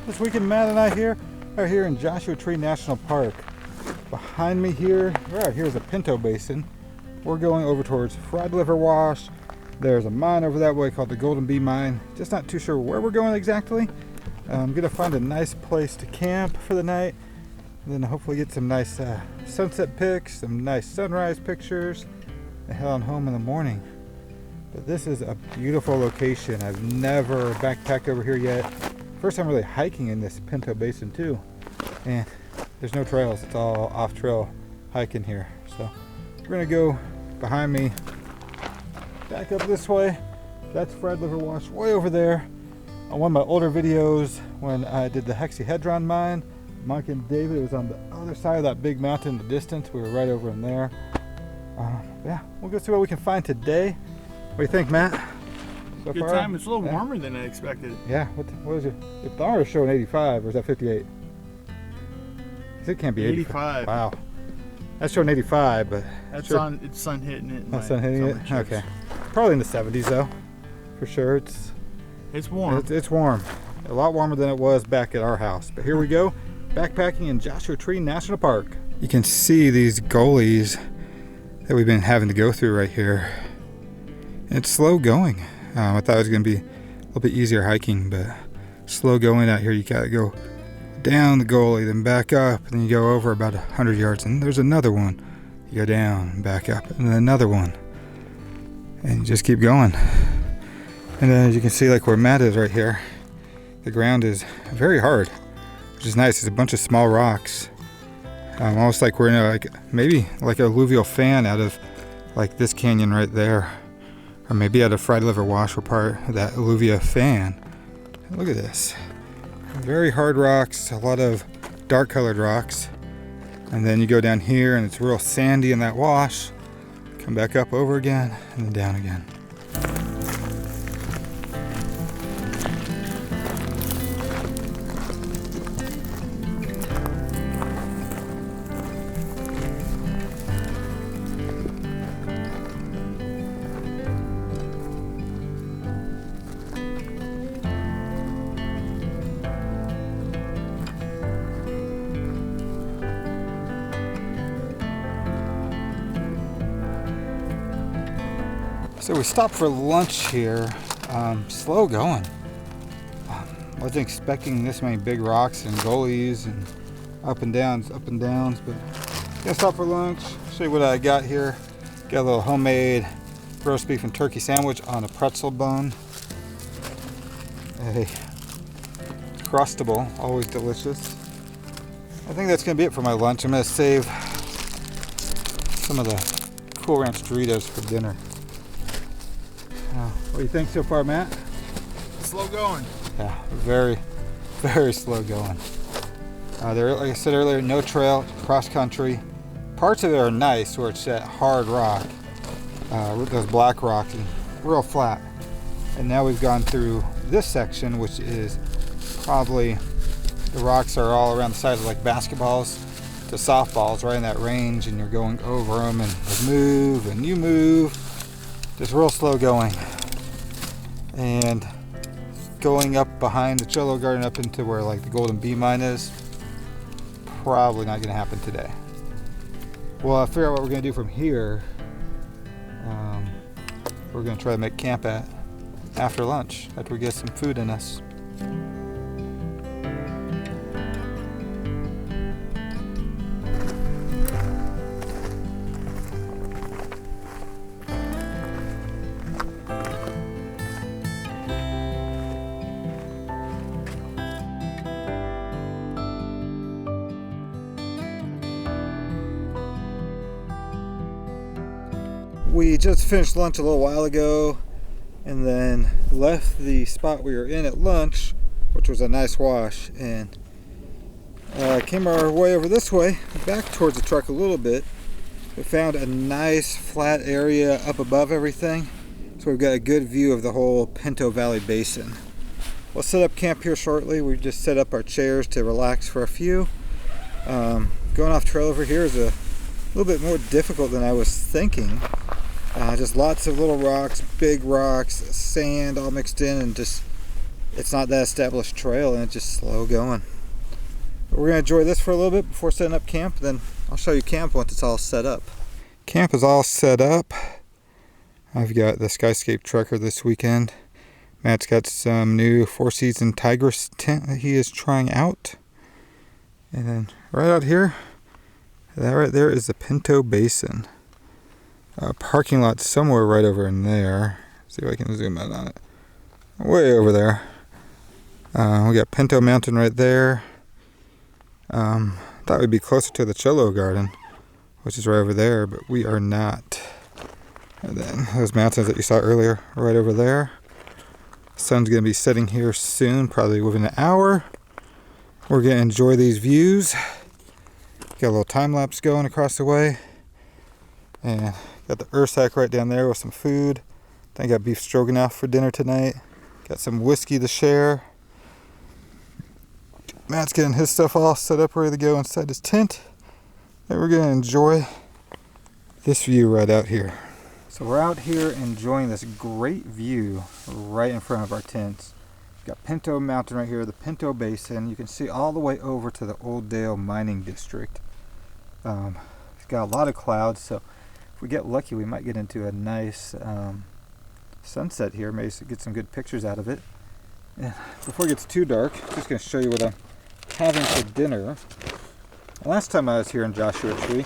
This weekend, Matt and I are here in Joshua Tree National Park. Behind me here, right here's a Pinto Basin. We're going over towards Fried Liver Wash. There's a mine over that way called the Golden Bee Mine. Just not too sure where we're going exactly. I'm gonna find a nice place to camp for the night, and then hopefully get some nice sunset pics, some nice sunrise pictures, and head on home in the morning. But this is a beautiful location. I've never backpacked over here yet. First time really hiking in this Pinto Basin too. And there's no trails, it's all off-trail hiking here. So we're gonna go behind me, back up this way. That's Fried Liver Wash way over there. On one of my older videos when I did the Hexahedron mine, Mike and David, it was on the other side of that big mountain in the distance. We were right over in there. Yeah, we'll go see what we can find today. What do you think, Matt? So Good far? time. It's a little warmer than I expected. Yeah. What is it? The thermometer is showing 85, or is that 58? It can't be 85. Wow. That's showing 85, but That's sure. on. It's sun hitting it. Oh, sun hitting it. Okay. Probably in the 70s though, for sure. It's warm. It's warm. A lot warmer than it was back at our house. But here we go, backpacking in Joshua Tree National Park. You can see these gullies that we've been having to go through right here. It's slow going. I thought it was going to be a little bit easier hiking, but slow going out here. You got to go down the gully, then back up, and then you go over about 100 yards, and there's another one. You go down and back up, and then another one, and you just keep going. And then as you can see, like where Matt is right here, the ground is very hard, which is nice. It's a bunch of small rocks, almost like we're in maybe like a alluvial fan out of like this canyon right there. Or maybe at a Fried Liver Wash, we're part of that alluvia fan. Look at this. Very hard rocks, a lot of dark colored rocks. And then you go down here and it's real sandy in that wash. Come back up over again and then down again. So we stopped for lunch here. Slow going. Wasn't expecting this many big rocks and gullies and up and downs, but gonna stop for lunch. Show you what I got here. Got a little homemade roast beef and turkey sandwich on a pretzel bun. A Crustable, always delicious. I think that's gonna be it for my lunch. I'm gonna save some of the Cool Ranch Doritos for dinner. What do you think so far, Matt? Slow going. Yeah, very, very slow going. There, like I said earlier, no trail, cross country. Parts of it are nice where it's that hard rock, those black rocks, and real flat. And now we've gone through this section, which is probably, the rocks are all around the size of like basketballs to softballs, right in that range, and you're going over them and they move and you move. Just real slow going. And going up behind the Cholo Garden up into where like the Golden Bee Mine is, probably not going to happen today. Well, I figure out what we're going to do from here. We're going to try to make camp at after lunch, after we get some food in us. We just finished lunch a little while ago and then left the spot we were in at lunch, which was a nice wash, and came our way over this way, back towards the truck a little bit. We found a nice flat area up above everything, so we've got a good view of the whole Pinto Valley Basin. We'll set up camp here shortly. We've just set up our chairs to relax for a few. Going off trail over here is a little bit more difficult than I was thinking. Just lots of little rocks, big rocks, sand all mixed in, and just it's not that established trail and it's just slow going. But we're gonna enjoy this for a little bit before setting up camp. Then I'll show you camp once it's all set up. Camp is all set up. I've got the Skyscape Trekker this weekend. Matt's got some new Four Seasons Tigris tent that he is trying out. And then right out here, that right there is the Pinto Basin. Parking lot somewhere right over in there. See if I can zoom in on it. Way over there. We got Pinto Mountain right there. Thought we'd be closer to the Cholo Garden, which is right over there, but we are not. And then those mountains that you saw earlier, right over there. Sun's gonna be setting here soon, probably within an hour. We're gonna enjoy these views. Got a little time lapse going across the way. And got the Ursack right down there with some food. Then got beef stroganoff for dinner tonight. Got some whiskey to share. Matt's getting his stuff all set up, ready to go inside his tent. And we're gonna enjoy this view right out here. So we're out here enjoying this great view right in front of our tents. We've got Pinto Mountain right here, the Pinto Basin. You can see all the way over to the Old Dale Mining District. It's got a lot of clouds, so if we get lucky, we might get into a nice sunset here. Maybe get some good pictures out of it. And before it gets too dark, I'm just going to show you what I'm having for dinner. Last time I was here in Joshua Tree,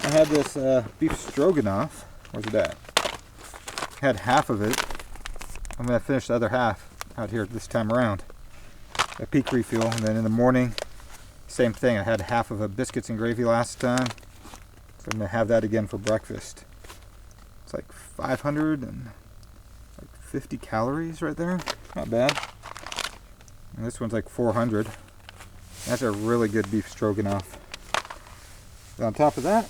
I had this beef stroganoff. Where's it at? Had half of it. I'm going to finish the other half out here this time around. A peak refuel, and then in the morning, same thing. I had half of a biscuits and gravy last time, so I'm going to have that again for breakfast. It's like 550 calories right there. Not bad. And this one's like 400. That's a really good beef stroganoff. And on top of that,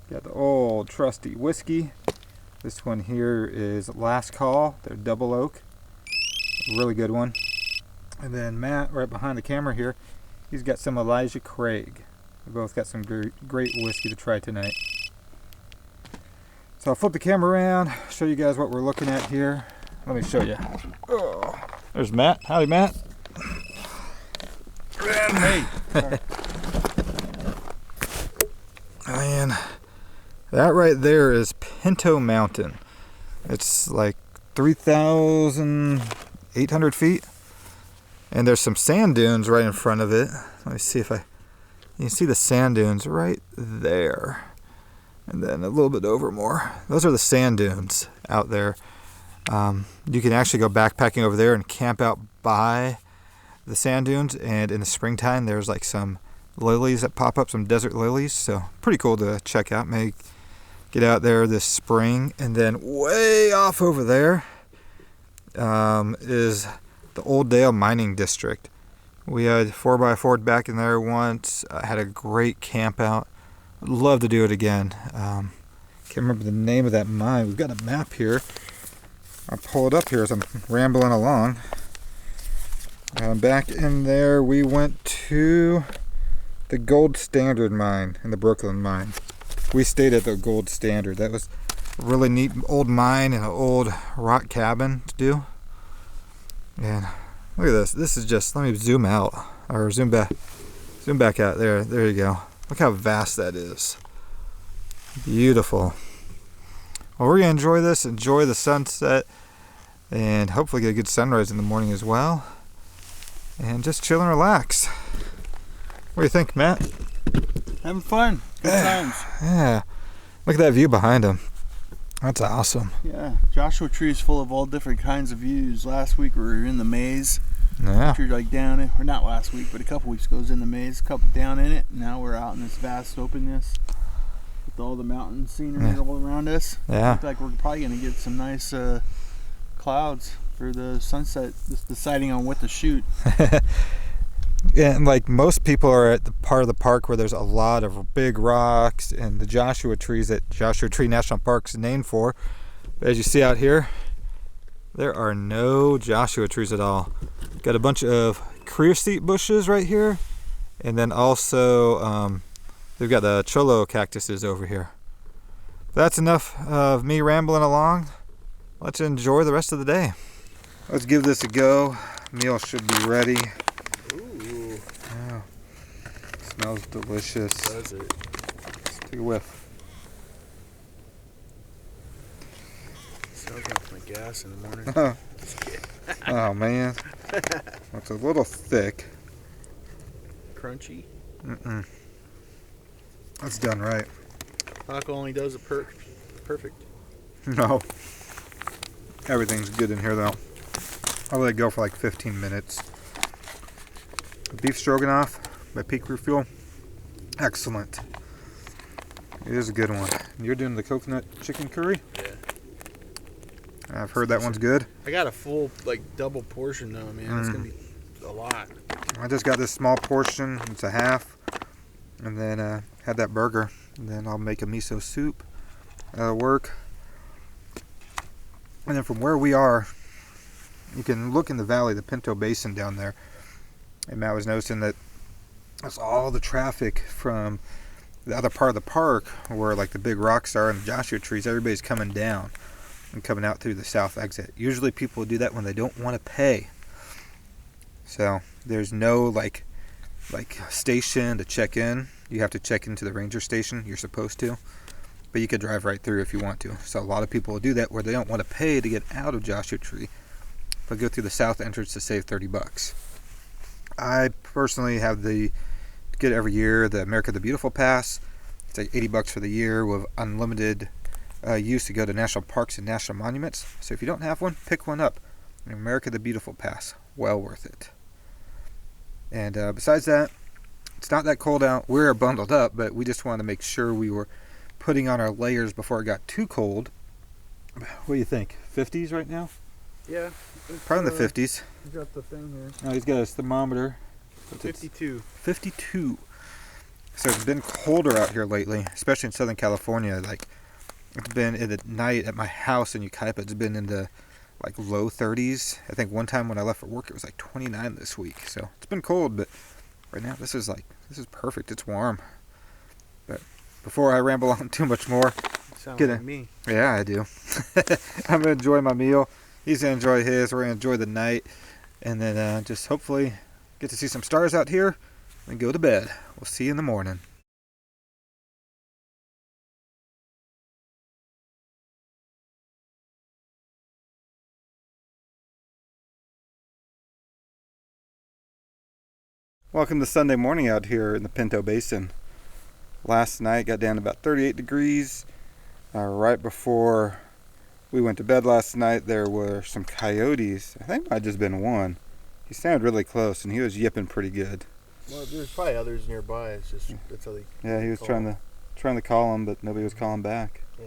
got the old trusty whiskey. This one here is Last Call. They're double oak. Really good one. And then Matt, right behind the camera here, he's got some Elijah Craig. We both got some great whiskey to try tonight. So I'll flip the camera around, show you guys what we're looking at here. Let me show you. Oh, there's Matt. Howdy, Matt. Hey. Man, that right there is Pinto Mountain. It's like 3,800 feet. And there's some sand dunes right in front of it. Let me see if you can see the sand dunes right there. And then a little bit over more. Those are the sand dunes out there. You can actually go backpacking over there and camp out by the sand dunes. And in the springtime, there's like some lilies that pop up, some desert lilies. So pretty cool to check out. Maybe get out there this spring. And then way off over there is the Old Dale Mining District. We had 4x4 back in there once. Had a great camp out. I'd love to do it again. Can't remember the name of that mine. We've got a map here. I'll pull it up here as I'm rambling along. Back in there, we went to the Gold Standard mine in the Brooklyn mine. We stayed at the Gold Standard. That was a really neat old mine and an old rock cabin to do. And look at this. This is just, let me zoom out or zoom back out there. There you go. Look how vast that is. Beautiful. Well, we're gonna enjoy this, enjoy the sunset, and hopefully get a good sunrise in the morning as well. And just chill and relax. What do you think, Matt? Having fun. Good times. Yeah. Look at that view behind him. That's awesome. Yeah. Joshua Tree is full of all different kinds of views. Last week we were in the maze. Yeah. We were like down in, or not last week, but a couple weeks ago was in the maze, a couple down in it. Now we're out in this vast openness with all the mountain scenery all around us. Yeah. Looks like we're probably gonna get some nice clouds for the sunset. Just deciding on what to shoot. Yeah, and like most people are at the part of the park where there's a lot of big rocks and the Joshua trees that Joshua Tree National Park is named for. But as you see out here, there are no Joshua trees at all. Got a bunch of creosote bushes right here, and then also they've got the cholo cactuses over here. That's enough of me rambling along. let's enjoy the rest of the day. Let's give this a go. Meal should be ready. Ooh. Oh, smells delicious. Does it? Let's take a whiff. Sounds like my gas in the morning. Oh man, it's a little thick. Crunchy. That's done right. Taco only does it perfect. No, everything's good in here though. I'll let it go for like 15 minutes. Beef stroganoff by Peak Refuel, excellent. It is a good one. You're doing the coconut chicken curry? Yeah. I've heard that one's good. I got a full, like, double portion though, man. It's gonna be a lot. I just got this small portion. It's a half. And then had that burger. And then I'll make a miso soup. That'll work. And then from where we are, you can look in the valley, the Pinto Basin down there. And Matt was noticing that that's all the traffic from the other part of the park where like the big rocks are and the Joshua trees. Everybody's coming down and coming out through the south exit. Usually people do that when they don't want to pay. So there's no like station to check in. You have to check into the ranger station. You're supposed to, but you could drive right through if you want to. So a lot of people will do that where they don't want to pay to get out of Joshua Tree, but go through the south entrance to save $30. I personally have get every year the America the Beautiful Pass. It's like $80 for the year with unlimited use to go to national parks and national monuments. So if you don't have one, pick one up. America the Beautiful Pass, well worth it. And besides that, it's not that cold out. We're bundled up, but we just wanted to make sure we were putting on our layers before it got too cold. What do you think? 50s right now? Yeah. Probably in the 50s. You got the thing here. Oh, he's got his thermometer. 52. 52. So it's been colder out here lately, especially in Southern California. Like, it's been at night at my house in Yucaipa, it's been in the like low 30s. I think one time when I left for work, it was like 29 this week. So it's been cold, but right now this is perfect. It's warm. But before I ramble on too much more, Sounds like me. Yeah, I do. I'm gonna enjoy my meal. He's gonna enjoy his. We're gonna enjoy the night, and then just hopefully get to see some stars out here and go to bed. We'll see you in the morning. Welcome to Sunday morning out here in the Pinto Basin. Last night got down to about 38 degrees. Right before we went to bed last night, there were some coyotes. I think it might have just been one. He sounded really close, and he was yipping pretty good. Well, there's probably others nearby. It's just that's how they. Yeah, he was trying to call him, but nobody was calling back. Yeah.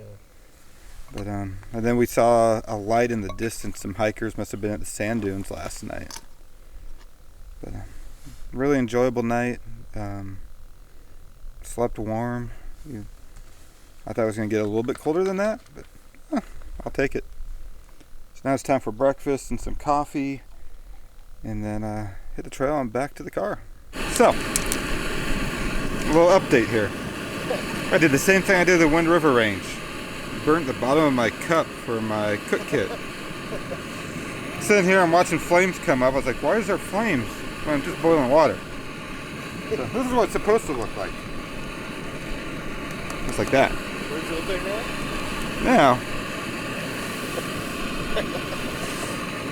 But and then we saw a light in the distance. Some hikers must have been at the sand dunes last night. But really enjoyable night. Slept warm. I thought it was going to get a little bit colder than that, but I'll take it. So now it's time for breakfast and some coffee, and then hit the trail and back to the car. So, a little update here. I did the same thing I did at the Wind River Range. Burnt the bottom of my cup for my cook kit. Sitting here, I'm watching flames come up. I was like, why is there flames when I'm just boiling water? So this is what it's supposed to look like. Just like that. Where's the thing Now,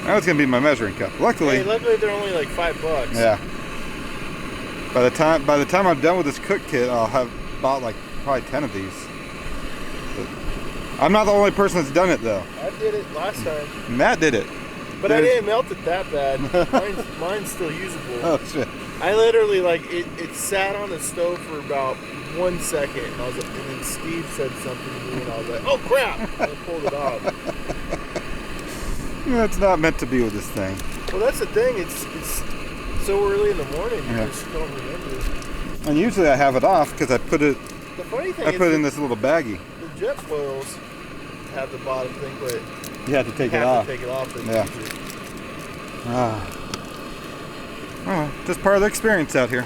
that was going to be my measuring cup. Luckily, luckily they're only like $5. Yeah. By the time I'm done with this cook kit, I'll have bought like probably 10 of these. But I'm not the only person that's done it though. I did it last time. Matt did it. But I didn't melt it that bad. Mine's still usable. Oh shit. I literally it sat on the stove for about 1 second, and I was like, and then Steve said something to me, and I was like, "Oh crap!" And I pulled it off. It's not meant to be with this thing. Well, that's the thing. It's so early in the morning. You just don't remember. And usually I have it off because I put it. The funny thing I put it in this little baggie. The jet foils have the bottom thing, but you have to take you it have off. to take it off. Yeah. Well, just part of the experience out here.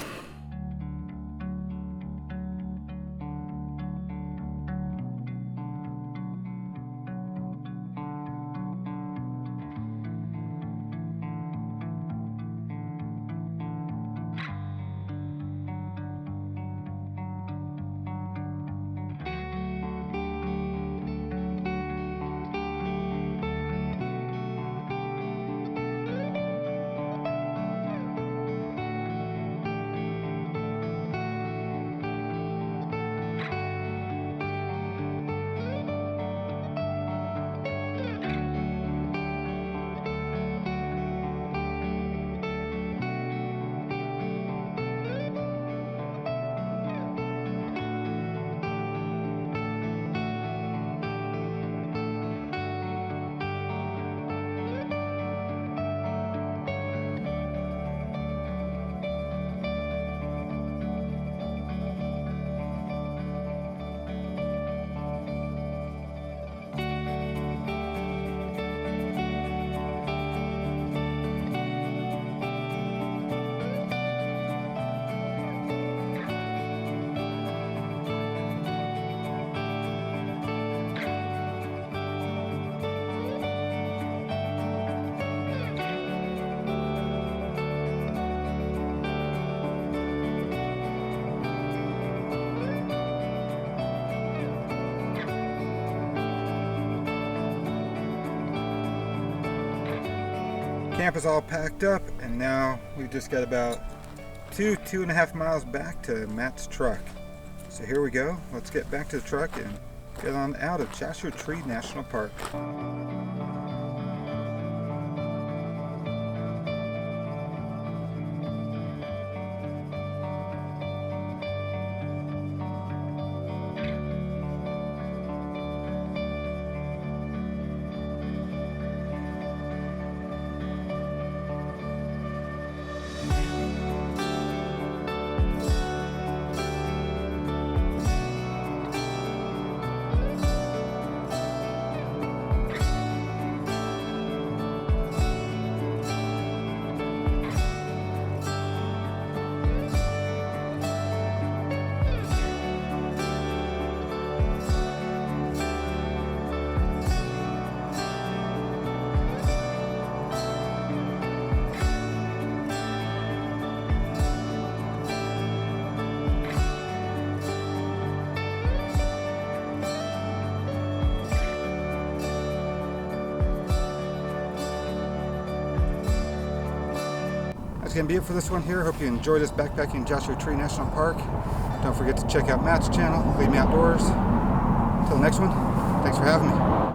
Camp is all packed up, and now we've just got about 2.5 miles back to Matt's truck. So here we go. Let's get back to the truck and get on out of Joshua Tree National Park. That's going to be it for this one here. Hope you enjoyed this backpacking in Joshua Tree National Park. Don't forget to check out Matt's channel, Leave Me Outdoors. Until the next one, thanks for having me.